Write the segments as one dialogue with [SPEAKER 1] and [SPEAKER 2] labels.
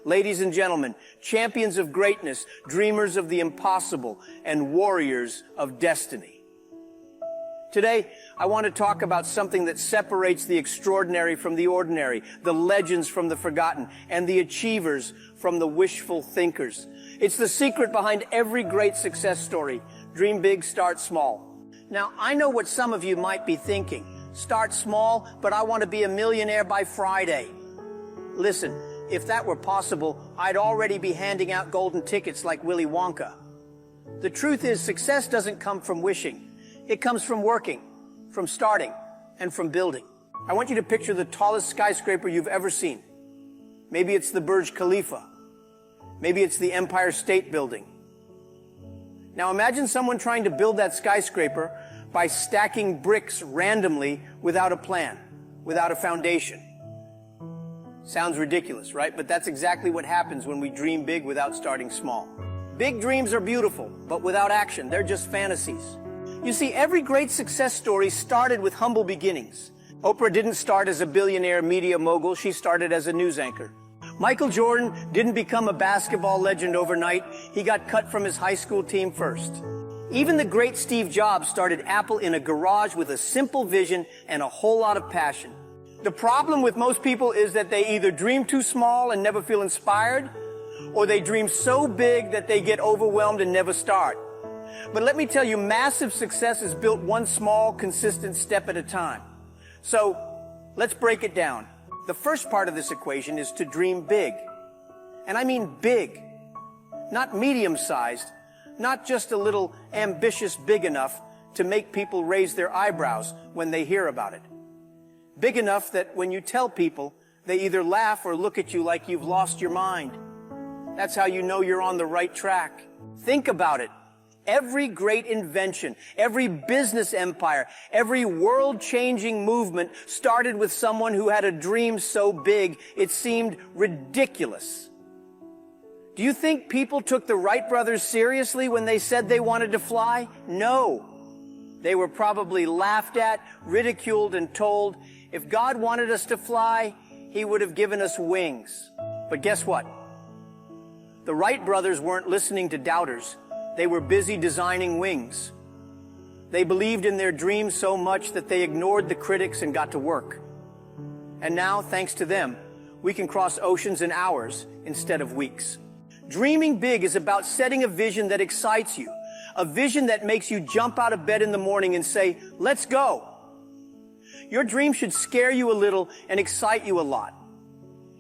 [SPEAKER 1] Ladies and gentlemen, champions of greatness, dreamers of the impossible, and warriors of destiny. Today, I want to talk about something that separates the extraordinary from the ordinary, the legends from the forgotten, and the achievers from the wishful thinkers. It's the secret behind every great success story. Dream big, start small. Now, I know what some of you might be thinking. Start small, but I want to be a millionaire by Friday. Listen, if that were possible, I'd already be handing out golden tickets like Willy Wonka. The truth is, success doesn't come from wishing. It comes from working, from starting, and from building. I want you to picture the tallest skyscraper you've ever seen. Maybe it's the Burj Khalifa. Maybe it's the Empire State Building. Now imagine someone trying to build that skyscraper by stacking bricks randomly without a plan, without a foundation. Sounds ridiculous, right? But that's exactly what happens when we dream big without starting small. Big dreams are beautiful, but without action, they're just fantasies. You see, every great success story started with humble beginnings. Oprah didn't start as a billionaire media mogul, she started as a news anchor. Michael Jordan didn't become a basketball legend overnight, he got cut from his high school team first. Even the great Steve Jobs started Apple in a garage with a simple vision and a whole lot of passion. The problem with most people is that they either dream too small and never feel inspired, or they dream so big that they get overwhelmed and never start. But let me tell you, massive success is built one small, consistent step at a time. So, let's break it down. The first part of this equation is to dream big. And I mean big. Not medium-sized, not just a little ambitious big enough to make people raise their eyebrows when they hear about it. Big enough that when you tell people, they either laugh or look at you like you've lost your mind. That's how you know you're on the right track. Think about it. Every great invention, every business empire, every world-changing movement started with someone who had a dream so big it seemed ridiculous. Do you think people took the Wright brothers seriously when they said they wanted to fly? No. They were probably laughed at, ridiculed, and told, if God wanted us to fly, He would have given us wings. But guess what? The Wright brothers weren't listening to doubters. They were busy designing wings. They believed in their dreams so much that they ignored the critics and got to work. And now, thanks to them, we can cross oceans in hours instead of weeks. Dreaming big is about setting a vision that excites you, a vision that makes you jump out of bed in the morning and say, let's go. Your dream should scare you a little and excite you a lot.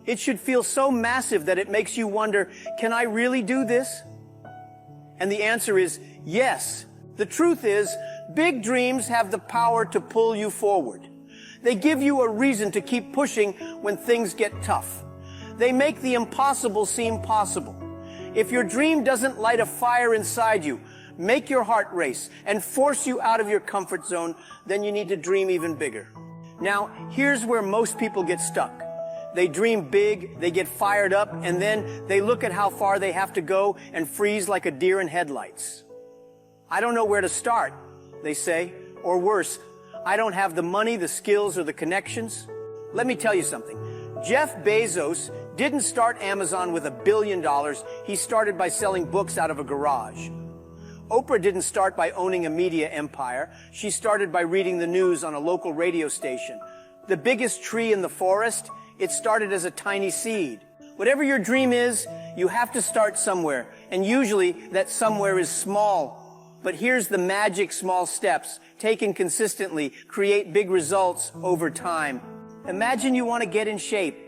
[SPEAKER 1] It should feel so massive that it makes you wonder, can I really do this? And the answer is yes. The truth is, big dreams have the power to pull you forward. They give you a reason to keep pushing when things get tough. They make the impossible seem possible. If your dream doesn't light a fire inside you, make your heart race, and force you out of your comfort zone, then you need to dream even bigger. Now, here's where most people get stuck. They dream big, they get fired up, and then they look at how far they have to go and freeze like a deer in headlights. I don't know where to start, they say, or worse, I don't have the money, the skills, or the connections. Let me tell you something. Jeff Bezos didn't start Amazon with $1 billion. He started by selling books out of a garage. Oprah didn't start by owning a media empire. She started by reading the news on a local radio station. The biggest tree in the forest, it started as a tiny seed. Whatever your dream is, you have to start somewhere. And usually that somewhere is small. But here's the magic small steps. Taken consistently, create big results over time. Imagine you want to get in shape.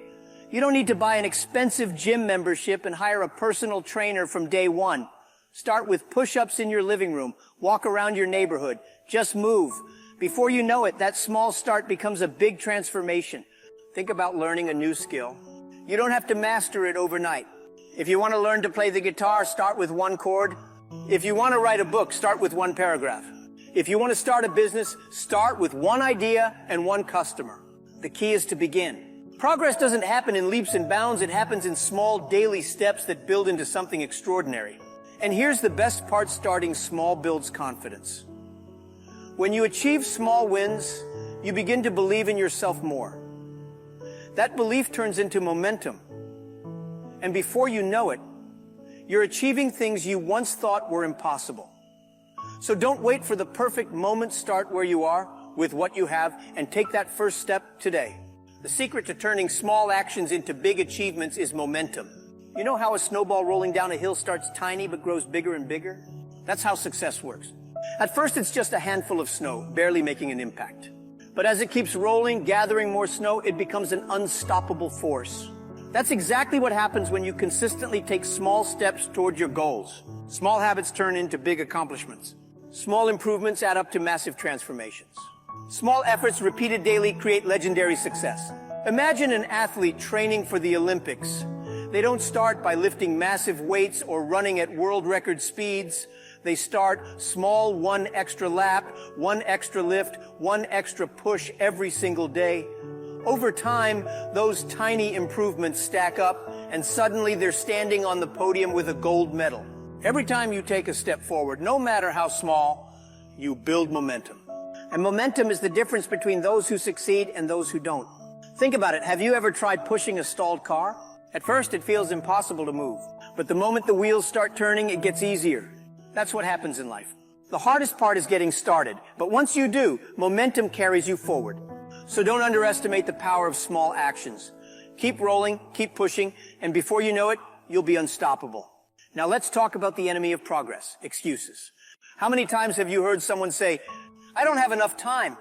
[SPEAKER 1] You don't need to buy an expensive gym membership and hire a personal trainer from day one. Start with push-ups in your living room. Walk around your neighborhood. Just move. Before you know it, that small start becomes a big transformation. Think about learning a new skill. You don't have to master it overnight. If you want to learn to play the guitar, start with one chord. If you want to write a book, start with one paragraph. If you want to start a business, start with one idea and one customer. The key is to begin. Progress doesn't happen in leaps and bounds. It happens in small daily steps that build into something extraordinary. And here's the best part, starting small builds confidence. When you achieve small wins, you begin to believe in yourself more. That belief turns into momentum. And before you know it, you're achieving things you once thought were impossible. So don't wait for the perfect moment. Start where you are with what you have and take that first step today. The secret to turning small actions into big achievements is momentum. You know how a snowball rolling down a hill starts tiny but grows bigger and bigger? That's how success works. At first, it's just a handful of snow, barely making an impact. But as it keeps rolling, gathering more snow, it becomes an unstoppable force. That's exactly what happens when you consistently take small steps toward your goals. Small habits turn into big accomplishments. Small improvements add up to massive transformations. Small efforts repeated daily create legendary success. Imagine an athlete training for the Olympics. They don't start by lifting massive weights or running at world record speeds. They start small, one extra lap, one extra lift, one extra push every single day. Over time, those tiny improvements stack up, and suddenly they're standing on the podium with a gold medal. Every time you take a step forward, no matter how small, you build momentum. And momentum is the difference between those who succeed and those who don't. Think about it. Have you ever tried pushing a stalled car? At first, it feels impossible to move. But the moment the wheels start turning, it gets easier. That's what happens in life. The hardest part is getting started. But once you do, momentum carries you forward. So don't underestimate the power of small actions. Keep rolling, keep pushing, and before you know it, you'll be unstoppable. Now let's talk about the enemy of progress, excuses. How many times have you heard someone say, "I don't have enough time.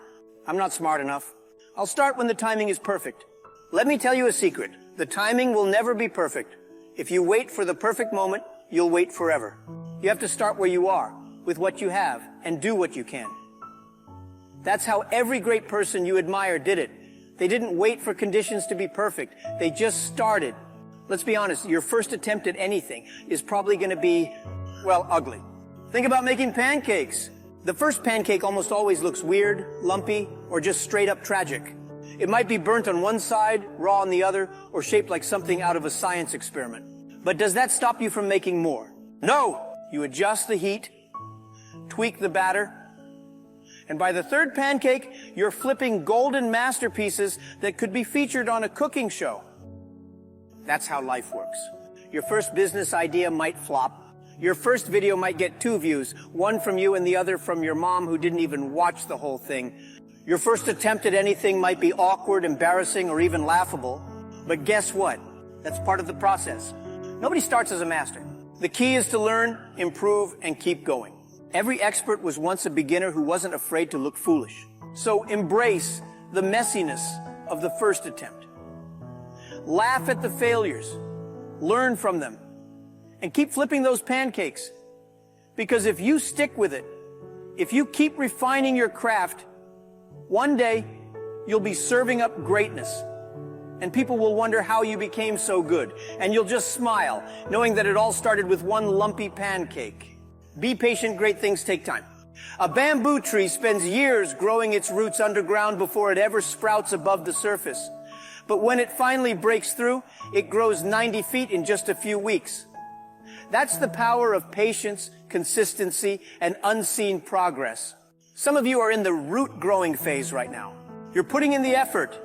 [SPEAKER 1] I'm not smart enough. I'll start when the timing is perfect." Let me tell you a secret. The timing will never be perfect. If you wait for the perfect moment, you'll wait forever. You have to start where you are, with what you have, and do what you can. That's how every great person you admire did it. They didn't wait for conditions to be perfect. They just started. Let's be honest, your first attempt at anything is probably going to be, well, ugly. Think about making pancakes. The first pancake almost always looks weird, lumpy, or just straight up tragic. It might be burnt on one side, raw on the other, or shaped like something out of a science experiment. But does that stop you from making more? No! You adjust the heat, tweak the batter, and by the third pancake, you're flipping golden masterpieces that could be featured on a cooking show. That's how life works. Your first business idea might flop. Your first video might get 2 views, one from you and the other from your mom who didn't even watch the whole thing. Your first attempt at anything might be awkward, embarrassing, or even laughable. But guess what? That's part of the process. Nobody starts as a master. The key is to learn, improve, and keep going. Every expert was once a beginner who wasn't afraid to look foolish. So embrace the messiness of the first attempt. Laugh at the failures. Learn from them. And keep flipping those pancakes. Because if you stick with it, if you keep refining your craft, one day you'll be serving up greatness. And people will wonder how you became so good. And you'll just smile, knowing that it all started with one lumpy pancake. Be patient, great things take time. A bamboo tree spends years growing its roots underground before it ever sprouts above the surface. But when it finally breaks through, it grows 90 feet in just a few weeks. That's the power of patience, consistency, and unseen progress. Some of you are in the root growing phase right now. You're putting in the effort,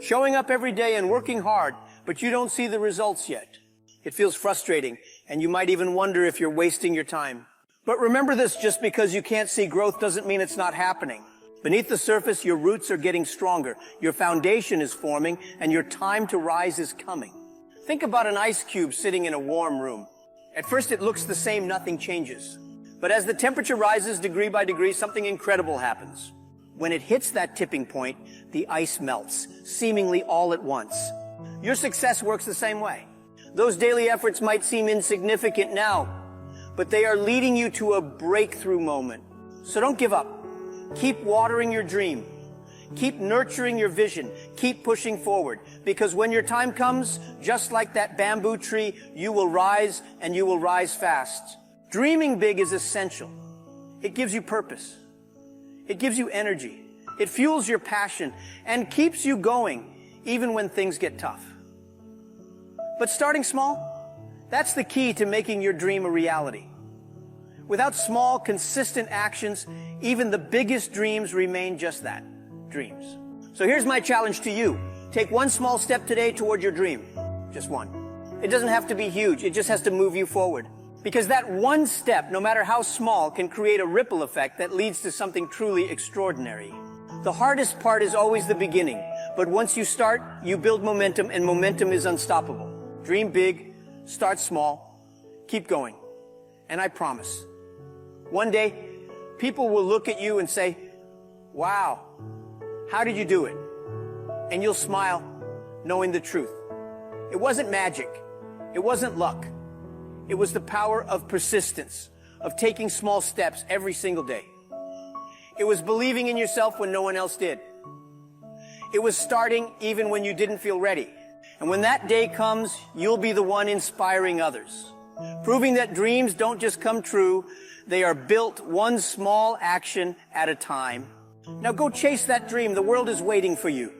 [SPEAKER 1] showing up every day and working hard, but you don't see the results yet. It feels frustrating, and you might even wonder if you're wasting your time. But remember this, just because you can't see growth doesn't mean it's not happening. Beneath the surface, your roots are getting stronger, your foundation is forming, and your time to rise is coming. Think about an ice cube sitting in a warm room. At first it looks the same, nothing changes. But as the temperature rises degree by degree, something incredible happens. When it hits that tipping point, the ice melts, seemingly all at once. Your success works the same way. Those daily efforts might seem insignificant now, but they are leading you to a breakthrough moment. So don't give up. Keep watering your dream. Keep nurturing your vision. Keep pushing forward. Because when your time comes, just like that bamboo tree, you will rise, and you will rise fast. Dreaming big is essential. It gives you purpose. It gives you energy. It fuels your passion and keeps you going even when things get tough. But starting small, that's the key to making your dream a reality. Without small, consistent actions, even the biggest dreams remain just that, dreams. So here's my challenge to you. Take one small step today toward your dream. Just one. It doesn't have to be huge. It just has to move you forward. Because that one step, no matter how small, can create a ripple effect that leads to something truly extraordinary. The hardest part is always the beginning. But once you start, you build momentum, and momentum is unstoppable. Dream big, start small, keep going. And I promise, one day, people will look at you and say, wow, how did you do it? And you'll smile, knowing the truth. It wasn't magic. It wasn't luck. It was the power of persistence, of taking small steps every single day. It was believing in yourself when no one else did. It was starting even when you didn't feel ready. And when that day comes, you'll be the one inspiring others, proving that dreams don't just come true, they are built one small action at a time. Now go chase that dream. The world is waiting for you.